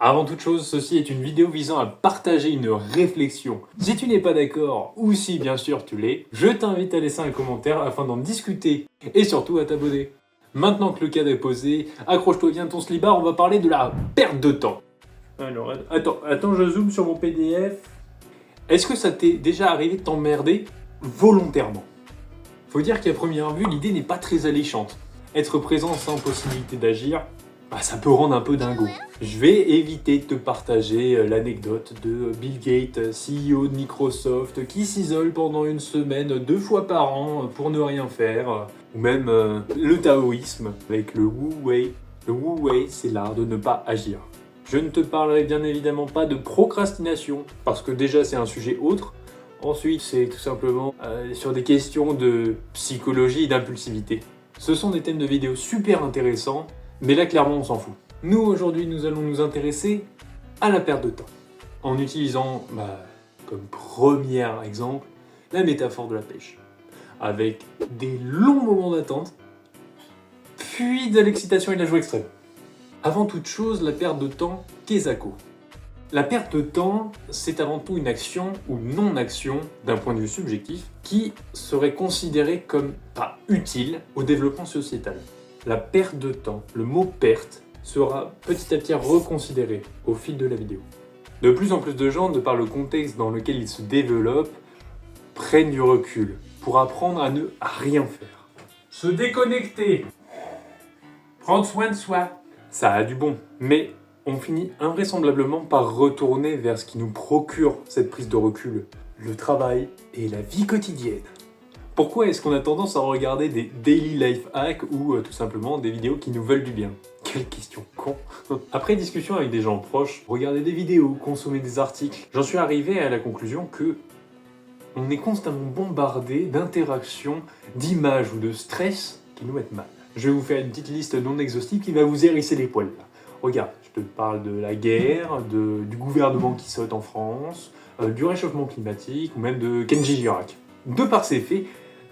Avant toute chose, ceci est une vidéo visant à partager une réflexion. Si tu n'es pas d'accord, ou si bien sûr tu l'es, je t'invite à laisser un commentaire afin d'en discuter et surtout à t'abonner. Maintenant que le cadre est posé, accroche-toi bien ton slibard, on va parler de la perte de temps. Alors, attends, je zoome sur mon PDF. Est-ce que ça t'est déjà arrivé de t'emmerder volontairement? Faut dire qu'à première vue, l'idée n'est pas très alléchante. Être présent sans possibilité d'agir, ça peut rendre un peu dingo. Je vais éviter de te partager l'anecdote de Bill Gates, CEO de Microsoft, qui s'isole pendant une semaine 2 fois par an pour ne rien faire, ou même le taoïsme avec le Wu Wei. Le Wu Wei, c'est l'art de ne pas agir. Je ne te parlerai bien évidemment pas de procrastination, parce que déjà c'est un sujet autre. Ensuite, c'est tout simplement sur des questions de psychologie et d'impulsivité. Ce sont des thèmes de vidéos super intéressants, mais là clairement on s'en fout. Nous aujourd'hui nous allons nous intéresser à la perte de temps, en utilisant comme premier exemple la métaphore de la pêche, avec des longs moments d'attente, puis de l'excitation et de la joie extrême. Avant toute chose, la perte de temps, qu'est-ce que c'est? La perte de temps, c'est avant tout une action ou non-action d'un point de vue subjectif qui serait considérée comme pas utile au développement sociétal. La perte de temps, le mot perte, sera petit à petit reconsidéré au fil de la vidéo. De plus en plus de gens, de par le contexte dans lequel ils se développent, prennent du recul pour apprendre à ne rien faire. Se déconnecter, prendre soin de soi, ça a du bon, mais on finit invraisemblablement par retourner vers ce qui nous procure cette prise de recul, le travail et la vie quotidienne. Pourquoi est-ce qu'on a tendance à regarder des daily life hacks ou tout simplement des vidéos qui nous veulent du bien? Quelle question con. Après discussion avec des gens proches, regarder des vidéos, consommer des articles, j'en suis arrivé à la conclusion que on est constamment bombardé d'interactions, d'images ou de stress qui nous mettent mal. Je vais vous faire une petite liste non exhaustive qui va vous hérisser les poils. Regarde, je te parle de la guerre, du gouvernement qui saute en France, du réchauffement climatique ou même de Kenji Girac. De par ces faits,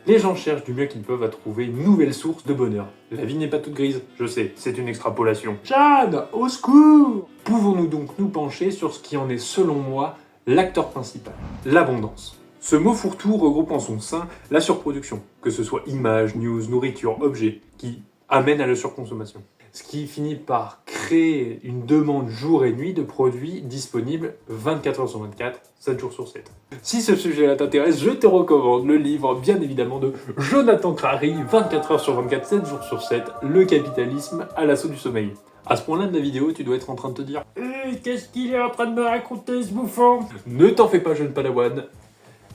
les gens cherchent du mieux qu'ils peuvent à trouver une nouvelle source de bonheur. La vie n'est pas toute grise, je sais, c'est une extrapolation. Chad, au secours! Pouvons-nous donc nous pencher sur ce qui en est selon moi l'acteur principal, l'abondance. Ce mot fourre-tout regroupe en son sein la surproduction, que ce soit images, news, nourriture, objets, qui amènent à la surconsommation. Ce qui finit par créer une demande jour et nuit de produits disponibles 24 heures sur 24, 7 jours sur 7. Si ce sujet-là t'intéresse, je te recommande le livre, bien évidemment, de Jonathan Crary, 24 heures sur 24, 7 jours sur 7, le capitalisme à l'assaut du sommeil. À ce point-là de la vidéo, tu dois être en train de te dire « Qu'est-ce qu'il est en train de me raconter, ce bouffon ?» Ne t'en fais pas, jeune padawan.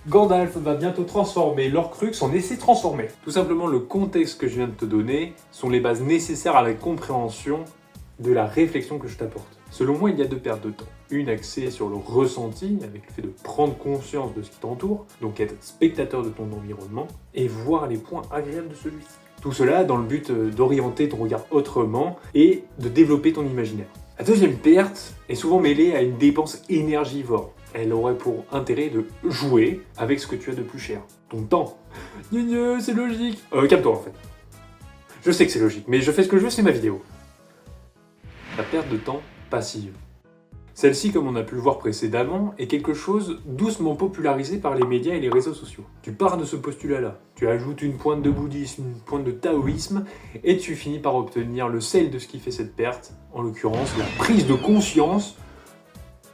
Gandalf va bientôt transformer l'Horcrux en essai transformé. Tout simplement, le contexte que je viens de te donner sont les bases nécessaires à la compréhension de la réflexion que je t'apporte. Selon moi, il y a deux pertes de temps. Une axée sur le ressenti, avec le fait de prendre conscience de ce qui t'entoure, donc être spectateur de ton environnement, et voir les points agréables de celui-ci. Tout cela dans le but d'orienter ton regard autrement et de développer ton imaginaire. La deuxième perte est souvent mêlée à une dépense énergivore. Elle aurait pour intérêt de jouer avec ce que tu as de plus cher. Ton temps. C'est logique. Calme-toi en fait. Je sais que c'est logique, mais je fais ce que je veux, c'est ma vidéo. La perte de temps passive. Celle-ci, comme on a pu le voir précédemment, est quelque chose doucement popularisé par les médias et les réseaux sociaux. Tu pars de ce postulat-là, tu ajoutes une pointe de bouddhisme, une pointe de taoïsme, et tu finis par obtenir le sel de ce qui fait cette perte, en l'occurrence la prise de conscience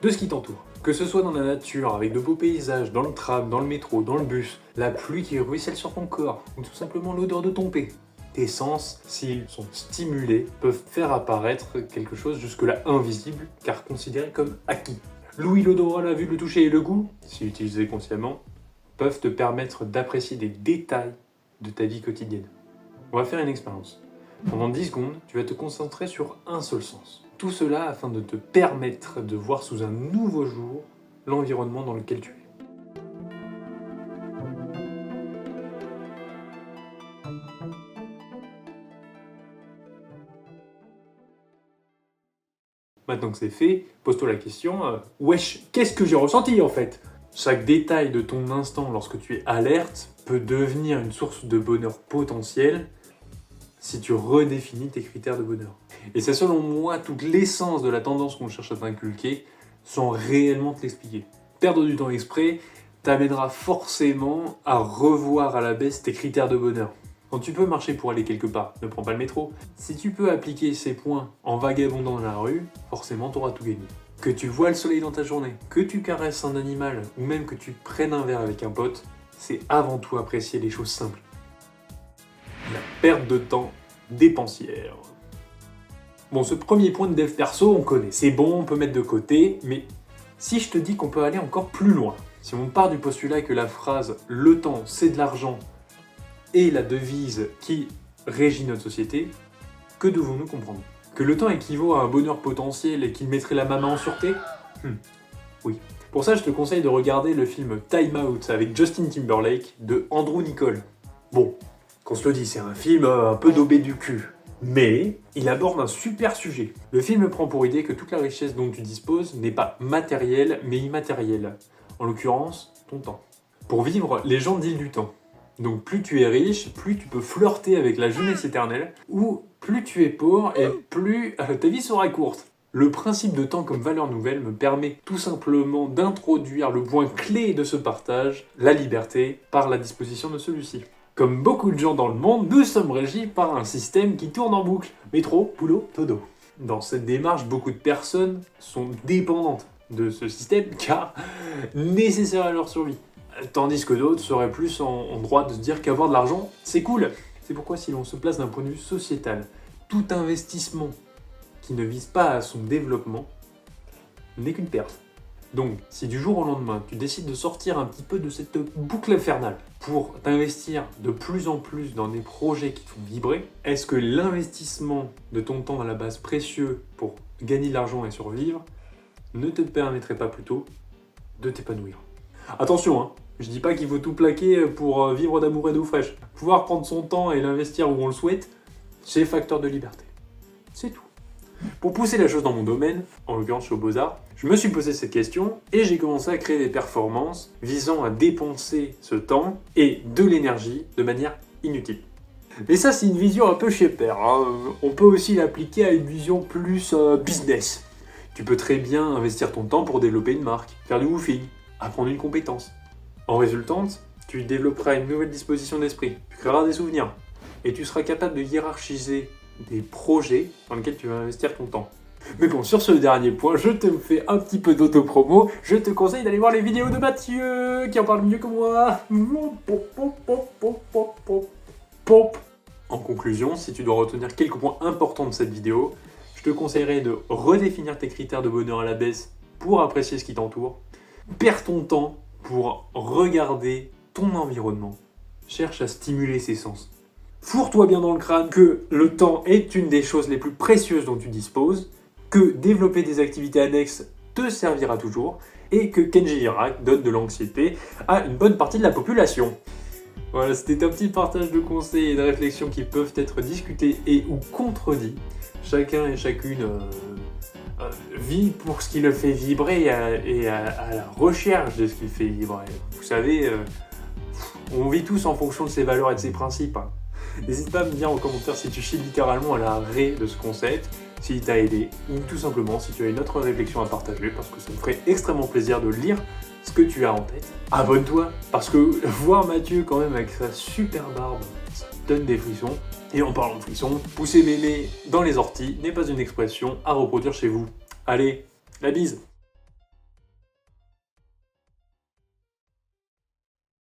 de ce qui t'entoure. Que ce soit dans la nature, avec de beaux paysages, dans le tram, dans le métro, dans le bus, la pluie qui ruisselle sur ton corps, ou tout simplement l'odeur de ton paix. Tes sens, s'ils sont stimulés, peuvent faire apparaître quelque chose jusque-là invisible, car considéré comme acquis. L'ouïe, l'odorat, la vue, le toucher et le goût, si utilisés consciemment, peuvent te permettre d'apprécier des détails de ta vie quotidienne. On va faire une expérience. Pendant 10 secondes, tu vas te concentrer sur un seul sens. Tout cela afin de te permettre de voir sous un nouveau jour l'environnement dans lequel tu es. Maintenant que c'est fait, pose-toi la question, wesh, qu'est-ce que j'ai ressenti en fait? Chaque détail de ton instant lorsque tu es alerte peut devenir une source de bonheur potentiel si tu redéfinis tes critères de bonheur. Et c'est selon moi toute l'essence de la tendance qu'on cherche à t'inculquer sans réellement te l'expliquer. Perdre du temps exprès t'amènera forcément à revoir à la baisse tes critères de bonheur. Quand tu peux marcher pour aller quelque part, ne prends pas le métro. Si tu peux appliquer ces points en vagabondant dans la rue, forcément t'auras tout gagné. Que tu vois le soleil dans ta journée, que tu caresses un animal ou même que tu prennes un verre avec un pote, c'est avant tout apprécier les choses simples. La perte de temps dépensière. Bon, ce premier point de dev perso, on connaît. C'est bon, on peut mettre de côté, mais si je te dis qu'on peut aller encore plus loin, si on part du postulat que la phrase « le temps, c'est de l'argent » est la devise qui régit notre société, que devons-nous comprendre? Que le temps équivaut à un bonheur potentiel et qu'il mettrait la main en sûreté? Oui. Pour ça, je te conseille de regarder le film Time Out avec Justin Timberlake de Andrew Niccol. Bon, qu'on se le dise, c'est un film un peu daubé du cul. Mais il aborde un super sujet. Le film prend pour idée que toute la richesse dont tu disposes n'est pas matérielle, mais immatérielle. En l'occurrence, ton temps. Pour vivre, les gens dealent du temps. Donc plus tu es riche, plus tu peux flirter avec la jeunesse éternelle, ou plus tu es pauvre et plus ta vie sera courte. Le principe de temps comme valeur nouvelle me permet tout simplement d'introduire le point clé de ce partage, la liberté, par la disposition de celui-ci. Comme beaucoup de gens dans le monde, nous sommes régis par un système qui tourne en boucle. Métro, boulot, dodo. Dans cette démarche, beaucoup de personnes sont dépendantes de ce système car nécessaire à leur survie. Tandis que d'autres seraient plus en droit de se dire qu'avoir de l'argent, c'est cool. C'est pourquoi si l'on se place d'un point de vue sociétal, tout investissement qui ne vise pas à son développement n'est qu'une perte. Donc, si du jour au lendemain, tu décides de sortir un petit peu de cette boucle infernale pour t'investir de plus en plus dans des projets qui te font vibrer, est-ce que l'investissement de ton temps à la base précieux pour gagner de l'argent et survivre ne te permettrait pas plutôt de t'épanouir? Attention, hein, je dis pas qu'il faut tout plaquer pour vivre d'amour et d'eau fraîche. Pouvoir prendre son temps et l'investir où on le souhaite, c'est facteur de liberté. C'est tout. Pour pousser la chose dans mon domaine, en l'occurrence je suis aux Beaux-Arts, je me suis posé cette question et j'ai commencé à créer des performances visant à dépenser ce temps et de l'énergie de manière inutile. Mais ça c'est une vision un peu chez père, hein. On peut aussi l'appliquer à une vision plus business. Tu peux très bien investir ton temps pour développer une marque, faire du woofing, apprendre une compétence. En résultante, tu développeras une nouvelle disposition d'esprit, tu créeras des souvenirs et tu seras capable de hiérarchiser des projets dans lesquels tu vas investir ton temps. Mais bon, sur ce dernier point, je te fais un petit peu d'auto-promo. Je te conseille d'aller voir les vidéos de Mathieu, qui en parle mieux que moi. En conclusion, si tu dois retenir quelques points importants de cette vidéo, je te conseillerais de redéfinir tes critères de bonheur à la baisse pour apprécier ce qui t'entoure. Perds ton temps pour regarder ton environnement. Cherche à stimuler ses sens. Fourre-toi bien dans le crâne que le temps est une des choses les plus précieuses dont tu disposes, que développer des activités annexes te servira toujours, et que Kenji Girac donne de l'anxiété à une bonne partie de la population. Voilà, c'était un petit partage de conseils et de réflexions qui peuvent être discutés et ou contredits. Chacun et chacune vit pour ce qui le fait vibrer et à la recherche de ce qui le fait vibrer. Vous savez, on vit tous en fonction de ses valeurs et de ses principes. Hein. N'hésite pas à me dire en commentaire si tu chies littéralement à l'arrêt de ce concept, s'il t'a aidé, ou tout simplement si tu as une autre réflexion à partager, parce que ça me ferait extrêmement plaisir de lire ce que tu as en tête. Abonne-toi, parce que voir Mathieu quand même avec sa super barbe, ça donne des frissons. Et en parlant de frissons, pousser mémé dans les orties n'est pas une expression à reproduire chez vous. Allez, la bise!